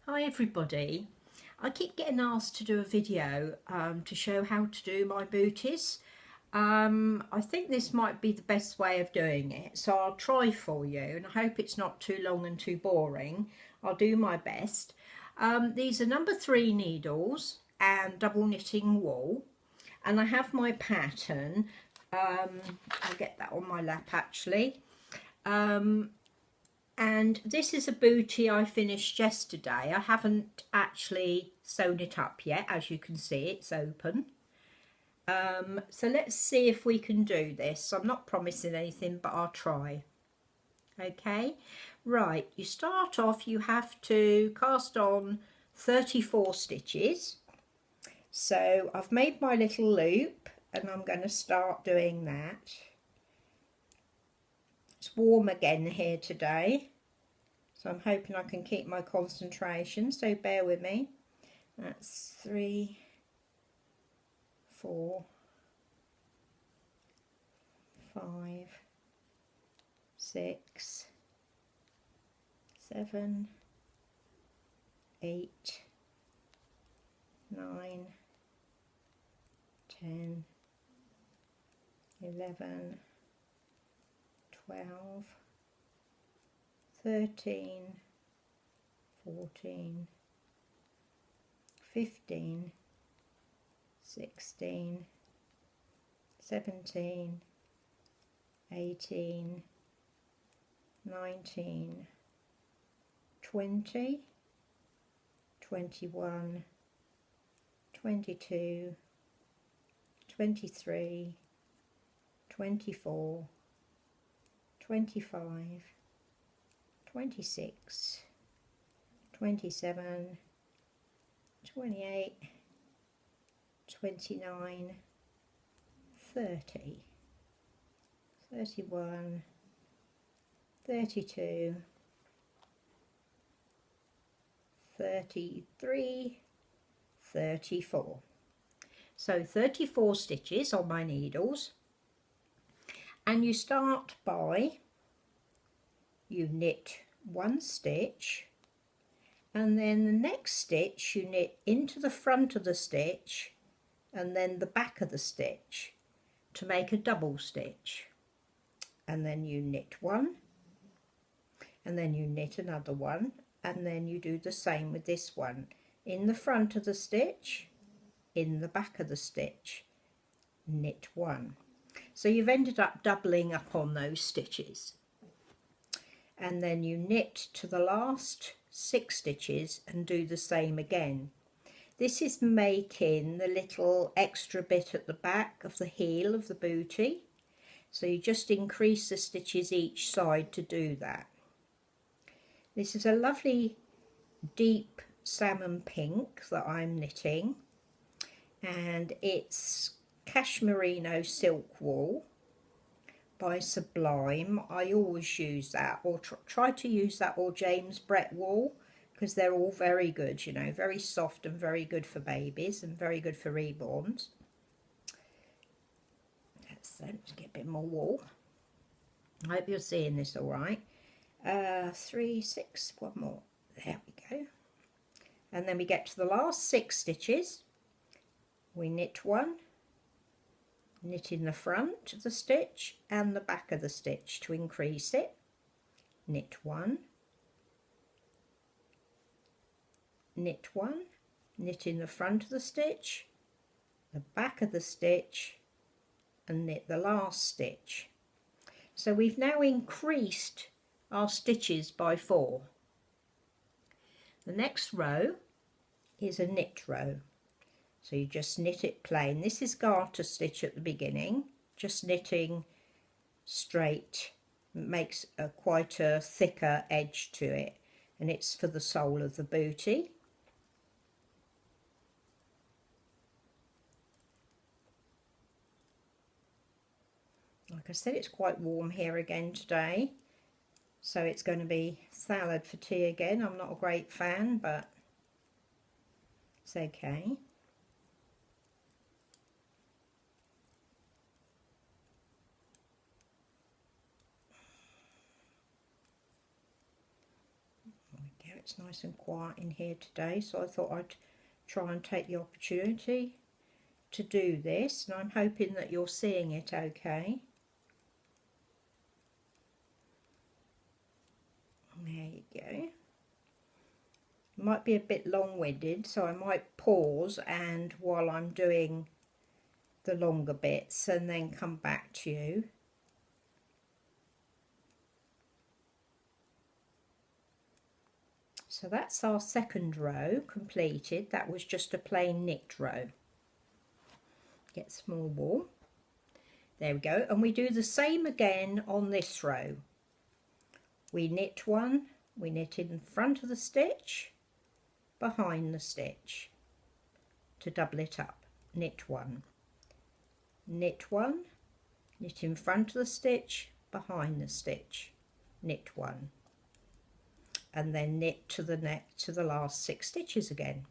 Hi everybody. I keep getting asked to do a video to show how to do my booties. I think this might be the best way of doing it, so I'll try for you and I hope it's not too long and too boring. I'll do my best. These are number 3 needles and double knitting wool, and I have my pattern. I'll get that on my lap actually. And this is a bootee I finished yesterday. I haven't actually sewn it up yet. As you can see, it's open. So let's see if we can do this. I'm not promising anything, but I'll try. Okay, right, you start off, you have to cast on 34 stitches. So I've made my little loop and I'm going to start doing that. It's warm again here today, so I'm hoping I can keep my concentration, so bear with me. That's 3, 4, 5, 6, 7, 8, 9, 10, 11, 12, 13, 14, 15, 16, 17, 18, 19, 20, 21, 22, 23, 24, 25, 26, 27, 28, 29, 30, 31, 32, 33, 34. So 34 stitches on my needles, and you start by, you knit 1 stitch, and then the next stitch you knit into the front of the stitch and then the back of the stitch to make a double stitch, and then you knit 1 and then you knit another one, and then you do the same with this one, in the front of the stitch, in the back of the stitch, knit 1. So you've ended up doubling up on those stitches, and then you knit to the last 6 stitches and do the same again. This is making the little extra bit at the back of the heel of the bootee, so you just increase the stitches each side to do that. This is a lovely deep salmon pink that I'm knitting, and it's cashmerino silk wool by Sublime. I always use that, or try to use that, or James Brett wool, because they're all very good, you know, very soft and very good for babies and very good for reborns. Let's get a bit more wool. I hope you're seeing this all right. 3, 6, one more. There we go. And then we get to the last 6 stitches. We knit 1, knit in the front of the stitch and the back of the stitch to increase it, knit 1, knit 1, knit in the front of the stitch, the back of the stitch, and knit the last stitch. So we've now increased our stitches by 4. The next row is a knit row. So you just knit it plain. This is garter stitch at the beginning, just knitting straight. It makes quite a thicker edge to it, and it's for the sole of the bootee. Like I said, it's quite warm here again today, so it's going to be salad for tea again. I'm not a great fan, but it's okay. It's nice and quiet in here today, so I thought I'd try and take the opportunity to do this, and I'm hoping that you're seeing it okay. There you go. It might be a bit long-winded, so I might pause and while I'm doing the longer bits and then come back to you. So that's our second row completed. That was just a plain knit row. Get small wool. There we go. And we do the same again on this row. We knit one, we knit in front of the stitch, behind the stitch to double it up. Knit one, knit one, knit in front of the stitch, behind the stitch, knit one, and then knit to the last 6 stitches again.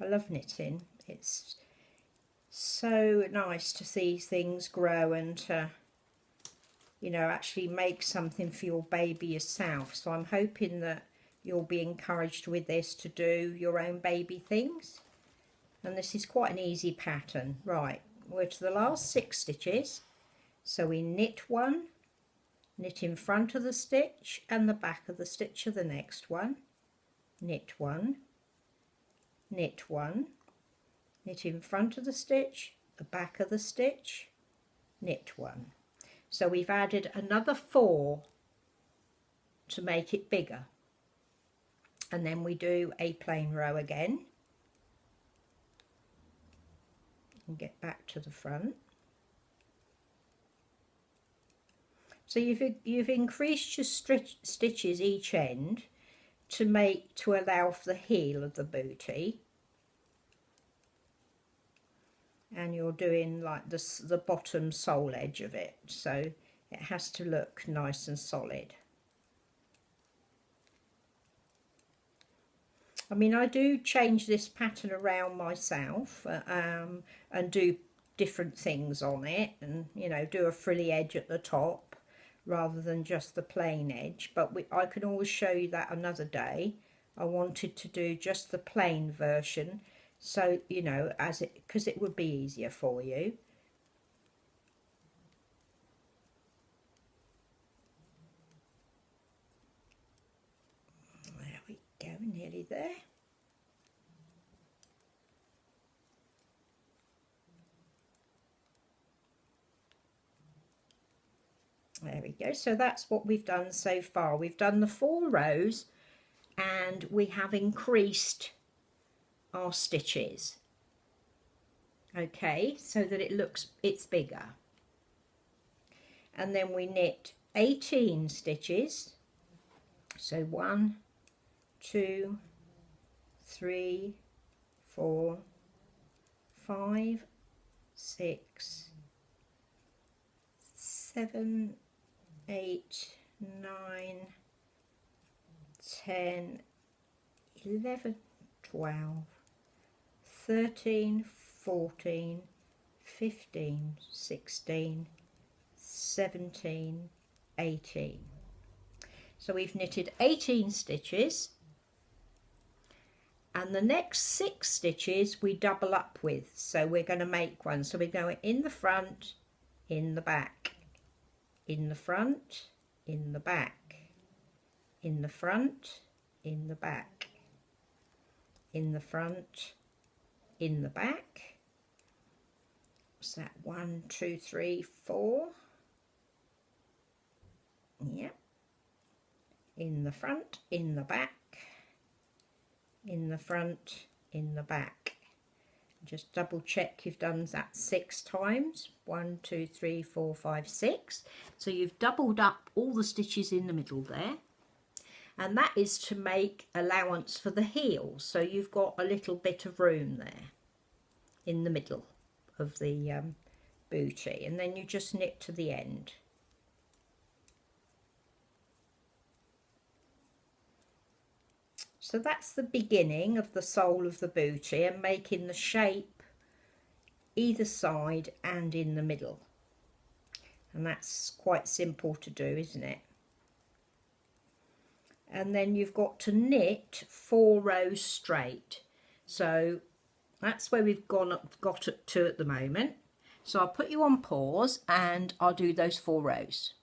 I love knitting. It's so nice to see things grow and to, you know, actually make something for your baby yourself. So I'm hoping that you'll be encouraged with this to do your own baby things. And this is quite an easy pattern. Right, we're to the last 6 stitches. So we knit one, knit in front of the stitch and the back of the stitch of the next one, knit one, knit one, knit in front of the stitch, the back of the stitch, knit one. So we've added another 4 to make it bigger, and then we do a plain row again and get back to the front. So you've increased your stitches each end to allow for the heel of the bootee, and you're doing like the bottom sole edge of it, so it has to look nice and solid. I mean, I do change this pattern around myself and do different things on it, and you know, do a frilly edge at the top rather than just the plain edge, but I can always show you that another day. I wanted to do just the plain version, so you know, because it would be easier for you. There we go, nearly there. There we go. So that's what we've done so far. We've done the 4 rows and we have increased our stitches. Okay, so that it's bigger. And then we knit 18 stitches. So 1, 2, 3, 4, 5, 6, 7, 8, 9, 10, 11, 12, 13, 14, 15, 16, 17, 18. So we've knitted 18 stitches, and the next 6 stitches we double up with, so we're going to make one. So we're going in the front, in the back, in the front, in the back, in the front, in the back, in the front, in the back. What's that? 1, 2, 3, 4. Yep. In the front, in the back, in the front, in the back. Just double check you've done that 6 times. 1, 2, 3, 4, 5, 6. So you've doubled up all the stitches in the middle there. and that is to make allowance for the heels, so you've got a little bit of room there in the middle of the bootee, and then you just knit to the end. So that's the beginning of the sole of the bootee, and making the shape either side and in the middle, and that's quite simple to do, isn't it? And then you've got to knit 4 rows straight, so that's where we've got up to at the moment. So I'll put you on pause and I'll do those 4 rows.